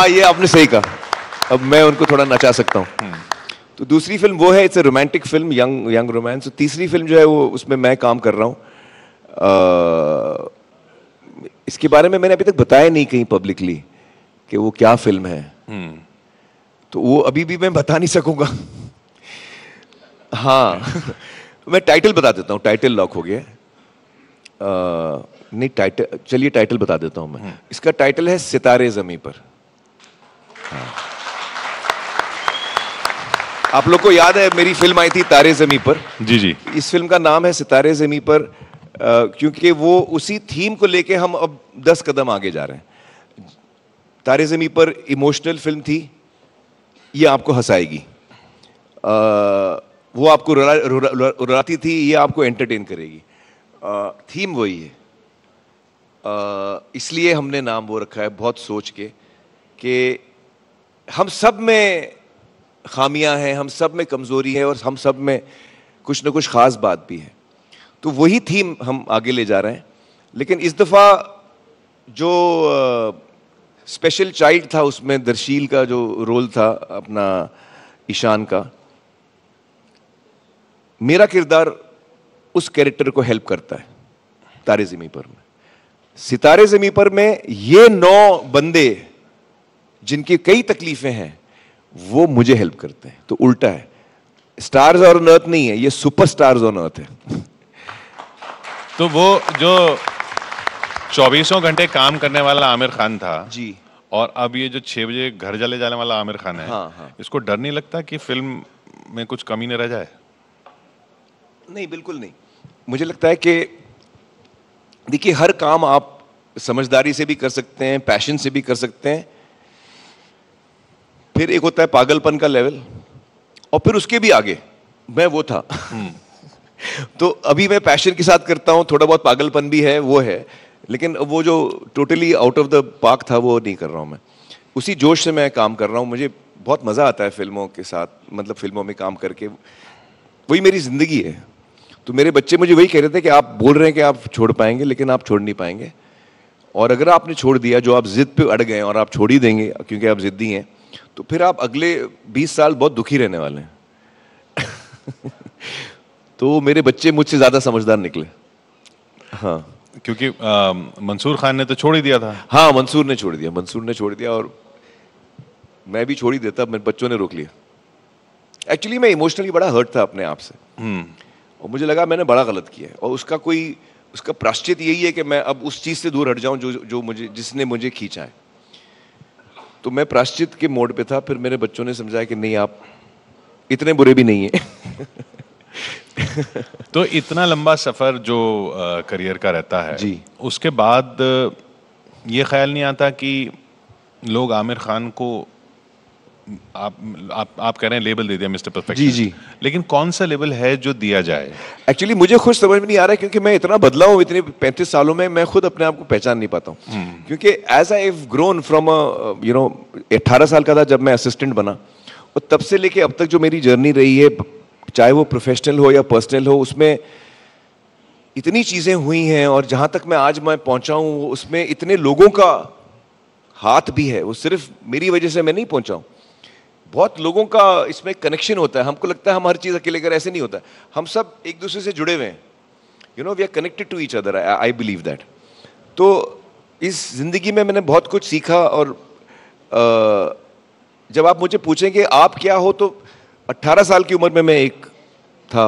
हाँ, ये आपने सही कहा, अब मैं उनको थोड़ा नचा सकता हूँ। तो दूसरी फिल्म वो है, it's a romantic film, young romance. तीसरी फिल्म जो है वो, उसमें मैं काम कर रहा हूँ। इसके बारे में मैंने अभी तक बताया नहीं कहीं पब्लिकली कि वो क्या फिल्म है, तो वो अभी भी मैं बता नहीं सकूंगा। हाँ, मैं टाइटल बता देता हूँ, टाइटल लॉक हो गया। नहीं, टाइटल, चलिए टाइटल बता देता हूँ मैं। इसका टाइटल है सितारे ज़मीं पर। हाँ। आप लोग को याद है मेरी फिल्म आई थी तारे ज़मीं पर? जी जी। इस फिल्म का नाम है सितारे ज़मीं पर, क्योंकि वो उसी थीम को लेके हम अब 10 कदम आगे जा रहे हैं। तारे ज़मीं पर इमोशनल फिल्म थी, ये आपको हंसाएगी। वो आपको रुलाती थी, ये आपको एंटरटेन करेगी। थीम वही है, इसलिए हमने नाम वो रखा है बहुत सोच के कि हम सब में खामियां हैं, हम सब में कमज़ोरी है, और हम सब में कुछ ना कुछ ख़ास बात भी है। तो वही थीम हम आगे ले जा रहे हैं। लेकिन इस दफ़ा जो स्पेशल चाइल्ड था उसमें, दरशील का जो रोल था अपना, ईशान का, मेरा किरदार उस कैरेक्टर को हेल्प करता है तारे ज़मीं पर में। सितारे ज़मीं पर में ये 9 बंदे जिनकी कई तकलीफें हैं, वो मुझे हेल्प करते हैं। तो उल्टा है, स्टार्स ऑन अर्थ नहीं है, ये सुपर स्टार्स ऑन अर्थ है। तो वो जो 24 घंटे काम करने वाला आमिर खान था जी, और अब ये जो 6 बजे घर चले जाने वाला आमिर खान है, हाँ। इसको डर नहीं लगता कि फिल्म में कुछ कमी न रह जाए? नहीं, बिल्कुल नहीं। मुझे लगता है कि देखिए, हर काम आप समझदारी से भी कर सकते हैं, पैशन से भी कर सकते हैं, फिर एक होता है पागलपन का लेवल, और फिर उसके भी आगे मैं वो था। तो अभी मैं पैशन के साथ करता हूं, थोड़ा बहुत पागलपन भी है, वो है, लेकिन वो जो totally out of the park था वो नहीं कर रहा हूं मैं। उसी जोश से मैं काम कर रहा हूं। मुझे बहुत मजा आता है फिल्मों के साथ, मतलब फिल्मों में काम करके, वही मेरी जिंदगी है। तो मेरे बच्चे मुझे वही कह रहे थे कि आप बोल रहे हैं कि आप छोड़ पाएंगे, लेकिन आप छोड़ नहीं पाएंगे, और अगर आपने छोड़ दिया, जो आप जिद पे अड़ गए और आप छोड़ ही देंगे क्योंकि आप जिद्दी हैं, तो फिर आप अगले 20 साल बहुत दुखी रहने वाले हैं। तो मेरे बच्चे मुझसे ज्यादा समझदार निकले। हाँ, क्योंकि मंसूर खान ने तो छोड़ ही दिया था। हाँ, मंसूर ने छोड़ दिया, और मैं भी छोड़ ही देता, मेरे बच्चों ने रोक लिया। एक्चुअली मैं इमोशनली बड़ा हर्ट था अपने आप से, और मुझे लगा मैंने बड़ा गलत किया है, और उसका प्रायश्चित यही है कि मैं अब उस चीज से दूर हट जाऊं जिसने मुझे खींचा है। तो मैं प्रायश्चित के मोड पे था। फिर मेरे बच्चों ने समझाया कि नहीं, आप इतने बुरे भी नहीं हैं। तो इतना लंबा सफर जो करियर का रहता है जी, उसके बाद ये ख्याल नहीं आता कि लोग आमिर खान को, आप कह रहे हैं लेबल दे दिया मिस्टर परफेक्शन, जी, लेकिन कौन सा लेबल है जो दिया जाए? एक्चुअली मुझे खुद समझ में नहीं आ रहा है, क्योंकि मैं इतना बदला हूँ इतने 35 सालों में, मैं खुद अपने आप को पहचान नहीं पाता हूँ। क्योंकि as I have grown from 18 साल का था जब मैं असिस्टेंट बना, और तब से लेके अब तक जो मेरी जर्नी रही है, चाहे वो प्रोफेशनल हो या पर्सनल हो, उसमें इतनी चीजें हुई हैं, और जहां तक मैं पहुंचा हूं, उसमें इतने लोगों का हाथ भी है। वो सिर्फ मेरी वजह से मैं नहीं पहुंचा हूं, बहुत लोगों का इसमें कनेक्शन होता है। हमको लगता है हम हर चीज अकेले कर, ऐसे नहीं होता। हम सब एक दूसरे से जुड़े हुए हैं, we are connected to each other, I believe that. तो इस जिंदगी में मैंने बहुत कुछ सीखा, और जब आप मुझे पूछेंगे आप क्या हो, तो 18 साल की उम्र में मैं एक था,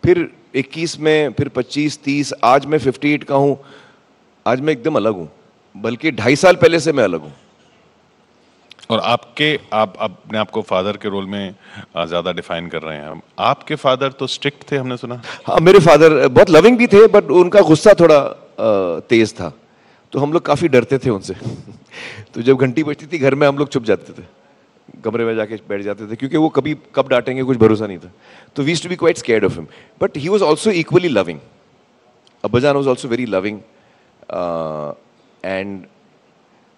फिर 21 में, फिर 25, 30, आज मैं 58 का हूं। आज मैं एकदम अलग हूं, बल्कि 2.5 साल पहले से मैं अलग हूं। और आप अपने आप को फादर के रोल में ज्यादा डिफाइन कर रहे हैं। आपके फादर तो स्ट्रिक्ट थे, हमने सुना। हाँ, मेरे फादर बहुत लविंग भी थे, बट उनका गुस्सा थोड़ा तेज था, तो हम लोग काफी डरते थे उनसे। तो जब घंटी बजती थी घर में, हम लोग छुप जाते थे, कमरे में जाके बैठ जाते थे, क्योंकि वो कभी कब डांटेंगे कुछ भरोसा नहीं था। तो we used to be quite scared of him, but he was also equally loving. अब्बाजान was also very loving, and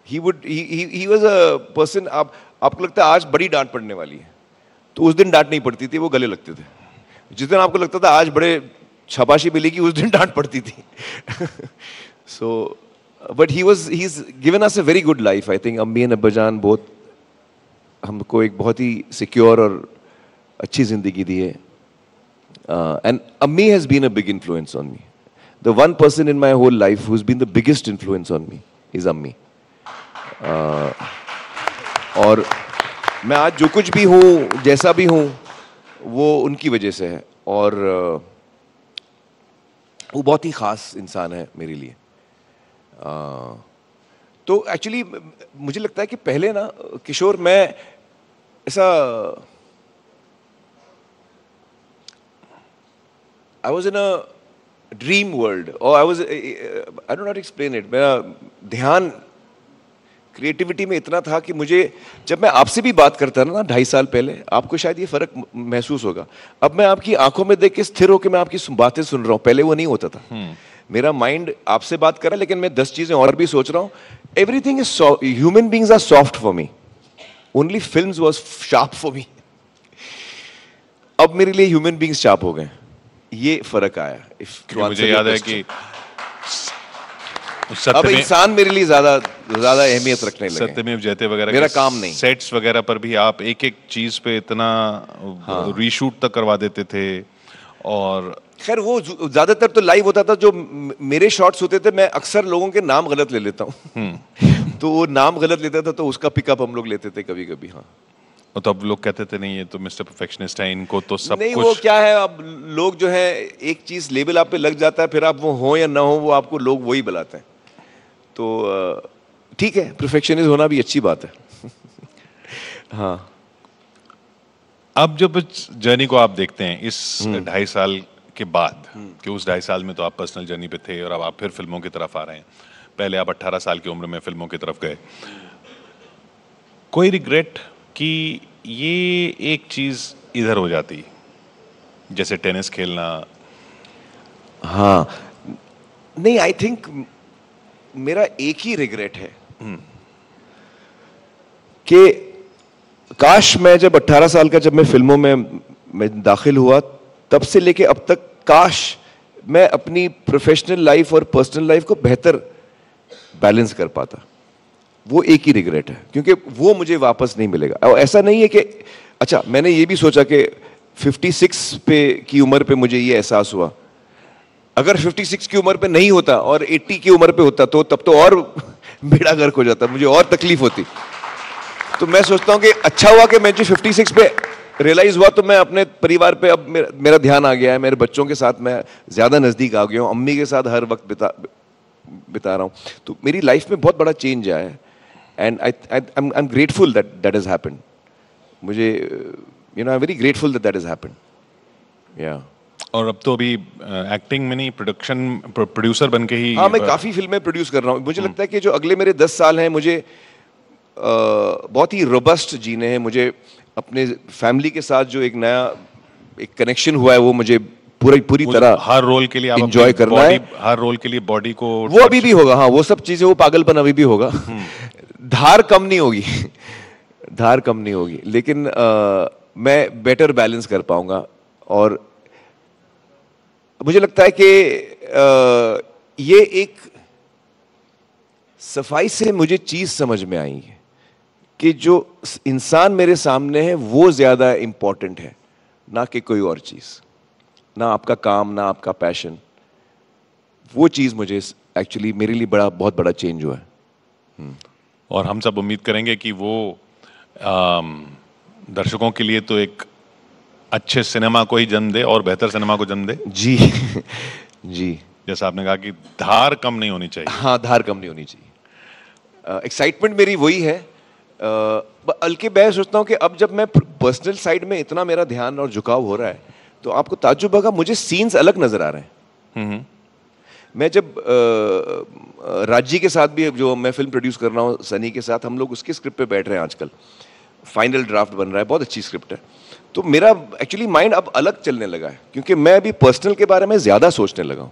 he was a person, आपको लगता है आज बड़ी डांट पड़ने वाली है, तो उस दिन डांट नहीं पड़ती थी, वो गले लगते थे। जिस दिन आपको लगता था आज बड़े शाबाशी मिलेगी, उस दिन डांट पड़ती थी। So but he's given us a very good life. I think अम्मी एंड अब्बाजान बहुत हमको एक बहुत ही सिक्योर और अच्छी जिंदगी दी है. And Ammi has been a big influence on me. The one person in my whole life who's been the biggest influence on me is Ammi. और मैं आज जो कुछ भी हूँ, जैसा भी हूँ, वो उनकी वजह से है. और वो बहुत ही ख़ास इंसान है मेरे लिए. तो एक्चुअली मुझे लगता है कि पहले ना किशोर, मैं ऐसा I was in a dream world, or I don't know how to explain it. मेरा ध्यान क्रिएटिविटी में इतना था कि मुझे, जब मैं आपसे भी बात करता ना 2.5 साल पहले, आपको शायद ये फर्क महसूस होगा. अब मैं आपकी आंखों में देख के स्थिर होकर मैं आपकी बातें सुन रहा हूँ. पहले वो नहीं होता था. मेरा माइंड आपसे बात कर रहा है, लेकिन मैं 10 चीजें और भी सोच रहा हूँ. Everything is, human beings are soft for me. Only films was sharp for me. अब मेरे लिए ह्यूमन बीइंग्स शार्प हो गए. ये फर्क आया. मुझे याद है कि अब इंसान मेरे लिए ज्यादा अहमियत रखने लगे. सत्यमेव जयते वगैरह मेरा काम नहीं. सेट्स वगैरह पर भी आप एक एक चीज पे इतना रीशूट तक करवा देते थे. और खैर वो ज्यादातर तो लाइव होता था. जो मेरे शॉट्स होते थे, मैं अक्सर लोगों के नाम गलत ले लेता हूँ. तो वो नाम गलत लेता था, तो उसका पिकअप हम लोग लेते थे कभी कभी. हाँ, तो अब लोग कहते थे नहीं ये तो मिस्टर परफेक्शनिस्ट है, इनको तो सब नहीं कुछ. वो क्या है, अब लोग जो है, एक चीज लेबल आप पे लग जाता है, फिर आप वो हो या ना हो, वो आपको लोग वही बुलाते हैं. तो ठीक है, परफेक्शनिस्ट होना भी अच्छी बात है. हाँ. अब जब इस जर्नी को आप देखते हैं इस 2.5 साल के बाद, कि उस 2.5 साल में तो आप पर्सनल जर्नी पे थे और अब आप फिर फिल्मों की तरफ आ रहे हैं. पहले आप 18 साल की उम्र में फिल्मों की तरफ गए. कोई रिग्रेट कि ये एक चीज इधर हो जाती, जैसे टेनिस खेलना? हाँ, नहीं, आई थिंक मेरा एक ही रिग्रेट है कि काश मैं जब 18 साल का, जब मैं फिल्मों में दाखिल हुआ, तब से लेके अब तक, काश मैं अपनी प्रोफेशनल लाइफ और पर्सनल लाइफ को बेहतर बैलेंस कर पाता. वो एक ही रिग्रेट है, क्योंकि वो मुझे वापस नहीं मिलेगा. और ऐसा नहीं है कि, अच्छा, मैंने ये भी सोचा कि 56 की उम्र पे मुझे ये एहसास हुआ. अगर 56 की उम्र पे नहीं होता और 80 की उम्र पे होता, तो तब तो और बेड़ा गर्क हो जाता, मुझे और तकलीफ होती. तो मैं सोचता हूँ कि अच्छा हुआ कि मुझे 56 पे रियलाइज हुआ, तो मैं अपने परिवार पे अब मेरा ध्यान आ गया है. मेरे बच्चों के साथ मैं ज्यादा नजदीक आ गया हूँ. अम्मी के साथ हर वक्त बिता रहा हूँ. तो मेरी लाइफ में बहुत बड़ा चेंज आया है. And I'm grateful that has happened. मुझे, I'm very grateful that has happened. Yeah. और अब तो अभी एक्टिंग में नहीं, प्रोड्यूसर बन के ही. हाँ, मैं काफी फिल्में प्रोड्यूस कर रहा हूँ. मुझे लगता है कि जो अगले मेरे 10 साल हैं, मुझे बहुत ही रोबस्ट जीने हैं. मुझे अपने फैमिली के साथ जो एक नया एक कनेक्शन हुआ है, वो मुझे पूरी तरह हर रोल के लिए एंजॉय करना है. हर रोल के लिए बॉडी को, वो अभी भी होगा. हाँ, वो सब चीजें, वो पागलपन अभी भी होगा. धार कम नहीं होगी. धार कम नहीं होगी, लेकिन मैं बेटर बैलेंस कर पाऊंगा. और मुझे लगता है कि ये एक सफाई से मुझे चीज समझ में आई है कि जो इंसान मेरे सामने है, वो ज्यादा इंपॉर्टेंट है, ना कि कोई और चीज, ना आपका काम, ना आपका पैशन. वो चीज मुझे एक्चुअली मेरे लिए बहुत बड़ा चेंज हुआ है. और हम सब उम्मीद करेंगे कि वो दर्शकों के लिए तो एक अच्छे सिनेमा को ही जन्म दे और बेहतर सिनेमा को जन्म दे. जी. जी, जैसा आपने कहा कि धार कम नहीं होनी चाहिए. हाँ, धार कम नहीं होनी चाहिए. एक्साइटमेंट मेरी वही है. बल्कि मैं सोचता हूँ कि अब जब मैं पर्सनल साइड में इतना मेरा ध्यान और झुकाव हो रहा है, तो आपको ताज्जुब होगा, मुझे सीन्स अलग नजर आ रहे हैं. मैं जब राजी के साथ भी, जो मैं फिल्म प्रोड्यूस कर रहा हूँ सनी के साथ, हम लोग उसके स्क्रिप्ट पे बैठ रहे हैं आजकल. फाइनल ड्राफ्ट बन रहा है, बहुत अच्छी स्क्रिप्ट है. तो मेरा एक्चुअली माइंड अब अलग चलने लगा है, क्योंकि मैं अभी पर्सनल के बारे में ज्यादा सोचने लगा हूँ.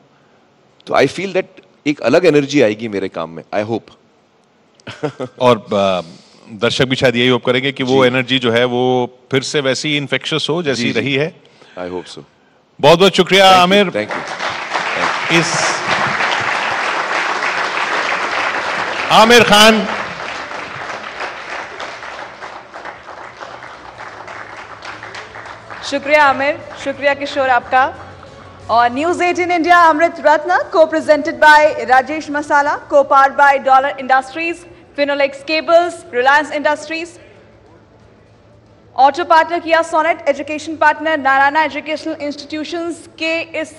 तो आई फील दैट एक अलग एनर्जी आएगी मेरे काम में, आई होप. और दर्शक भी शायद यही होप करेंगे कि वो एनर्जी जो है वो फिर से वैसी इन्फेक्शियस हो जैसी रही है. I hope so. बहुत बहुत शुक्रिया आमिर. Thank you. इस आमिर खान। शुक्रिया आमिर, शुक्रिया किशोर आपका। और न्यूज 18 इंडिया अमृत रत्न को presented by Rajesh Masala, co powered by Dollar Industries, Finolex Cables, Reliance Industries, auto partner Kia Sonet, education partner Narayana Educational Institutions के इस